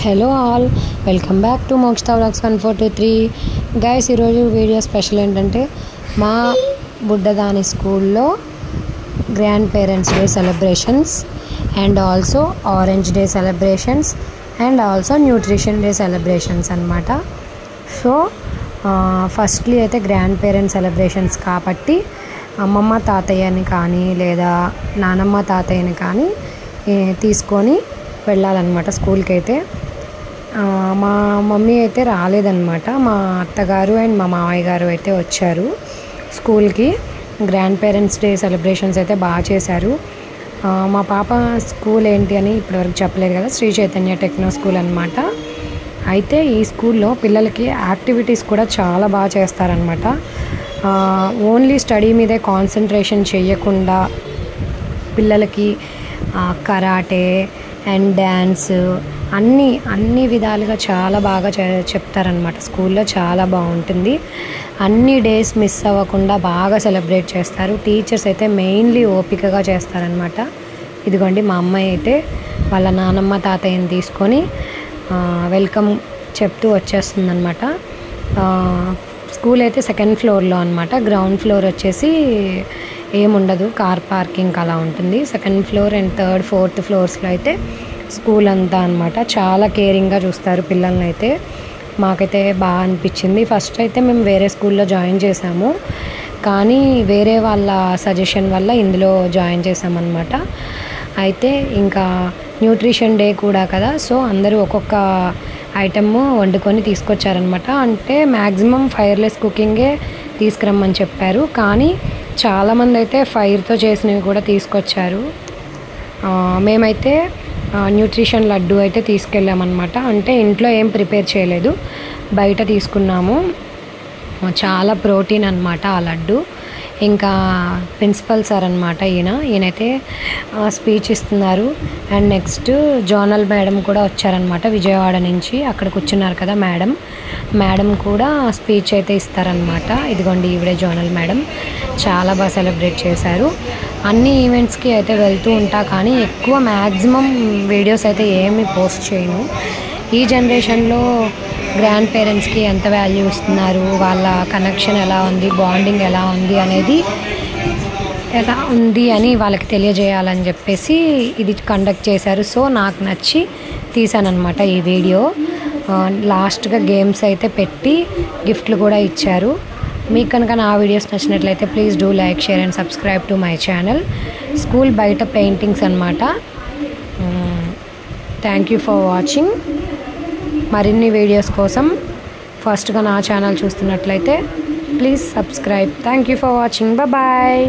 Hello all, welcome back to Mokshita vlogs 1423. Guys, ఈరోజు video special ఏంటంటే మా బుడ్డదాని స్కూల్లో grand parents day celebrations and also orange day celebrations and also nutrition day celebrations అన్నమాట. So firstly అయితే grand parents celebrations కాబట్టి అమ్మమ్మ తాతయ్యని కానీ లేదా నానమ్మ తాతయ్యని కానీ తీసుకొని వెళ్ళాలన్నమాట స్కూల్కి. అయితే మా మమ్మీ అయితే రాలేదన్నమాట. మా అత్తగారు అండ్ మా మామయ్య గారు అయితే వచ్చారు స్కూల్కి. గ్రాండ్ పేరెంట్స్ డే సెలబ్రేషన్స్ అయితే బాగా చేశారు. మా పాప స్కూల్ ఏంటి అని ఇప్పటివరకు చెప్పలేదు కదా, శ్రీ చైతన్య టెక్నో స్కూల్ అన్నమాట. అయితే ఈ స్కూల్లో పిల్లలకి యాక్టివిటీస్ కూడా చాలా బాగా చేస్తారనమాట. ఓన్లీ స్టడీ మీదే కాన్సన్ట్రేషన్ చేయకుండా పిల్లలకి కరాటే అండ్ డ్యాన్స్ అన్ని విధాలుగా చాలా బాగా చెప్తారనమాట. స్కూల్లో చాలా బాగుంటుంది. అన్ని డేస్ మిస్ అవ్వకుండా బాగా సెలబ్రేట్ చేస్తారు. టీచర్స్ అయితే మెయిన్లీ ఓపికగా చేస్తారనమాట. ఇదిగోండి, మా అమ్మాయి అయితే వాళ్ళ నానమ్మ తాతయ్యని తీసుకొని వెల్కమ్ చెప్తూ వచ్చేస్తుందనమాట. స్కూల్ అయితే సెకండ్ ఫ్లోర్లో అనమాట. గ్రౌండ్ ఫ్లోర్ వచ్చేసి ఏముండదు, కార్ పార్కింగ్ అలా ఉంటుంది. Second floor and third fourth ఫ్లోర్స్లో అయితే స్కూల్ అంతా అనమాట. చాలా కేరింగ్గా చూస్తారు పిల్లల్ని అయితే. మాకైతే బాగా అనిపించింది. ఫస్ట్ అయితే మేము వేరే స్కూల్లో జాయిన్ చేసాము, కానీ వేరే వాళ్ళ సజెషన్ వల్ల ఇందులో జాయిన్ చేసామన్నమాట. అయితే ఇంకా న్యూట్రిషన్ డే కూడా కదా, సో అందరూ ఒక్కొక్క ఐటమ్ వండుకొని తీసుకొచ్చారనమాట. అంటే మ్యాక్సిమం ఫైర్లెస్ కుకింగే తీసుకురమ్మని చెప్పారు, కానీ చాలామంది అయితే ఫైర్తో చేసినవి కూడా తీసుకొచ్చారు. మేమైతే న్యూట్రిషన్ లడ్డు అయితే తీసుకెళ్ళామన్నమాట. అంటే ఇంట్లో ఏం ప్రిపేర్ చేయలేదు, బయట తీసుకున్నాము. చాలా ప్రోటీన్ అన్నమాట ఆ లడ్డు. ఇంకా ప్రిన్సిపల్ సార్ అనమాట ఈయనైతే స్పీచ్ ఇస్తున్నారు. అండ్ నెక్స్ట్ జోనల్ మేడం కూడా వచ్చారనమాట విజయవాడ నుంచి. అక్కడ కూర్చున్నారు కదా మేడం కూడా స్పీచ్ అయితే ఇస్తారనమాట. ఇదిగోండి, ఈవిడే జోనల్ మేడం. చాలా బాగా సెలబ్రేట్ చేశారు. అన్ని ఈవెంట్స్కి అయితే వెళ్తూ ఉంటా, కానీ ఎక్కువ మ్యాక్సిమం వీడియోస్ అయితే ఏమీ పోస్ట్ చేయను. ఈ జనరేషన్లో గ్రాండ్ పేరెంట్స్కి ఎంత వాల్యూ ఇస్తున్నారు, వాళ్ళ కనెక్షన్ ఎలా ఉంది, బాండింగ్ ఎలా ఉంది అని వాళ్ళకి తెలియజేయాలని చెప్పేసి ఇది కండక్ట్ చేశారు. సో నాకు నచ్చి తీసానన్నమాట ఈ వీడియో. లాస్ట్గా గేమ్స్ అయితే పెట్టి గిఫ్ట్లు కూడా ఇచ్చారు. మీకు కనుక నా వీడియోస్ నచ్చినట్లయితే please do like, share and subscribe to my channel. School బయట పెయింటింగ్స్ అన్నమాట. Thank you for watching. మరిన్ని వీడియోస్ కోసం ఫస్ట్గా నా ఛానల్ చూస్తున్నట్లయితే please subscribe. Thank you for watching. Bye.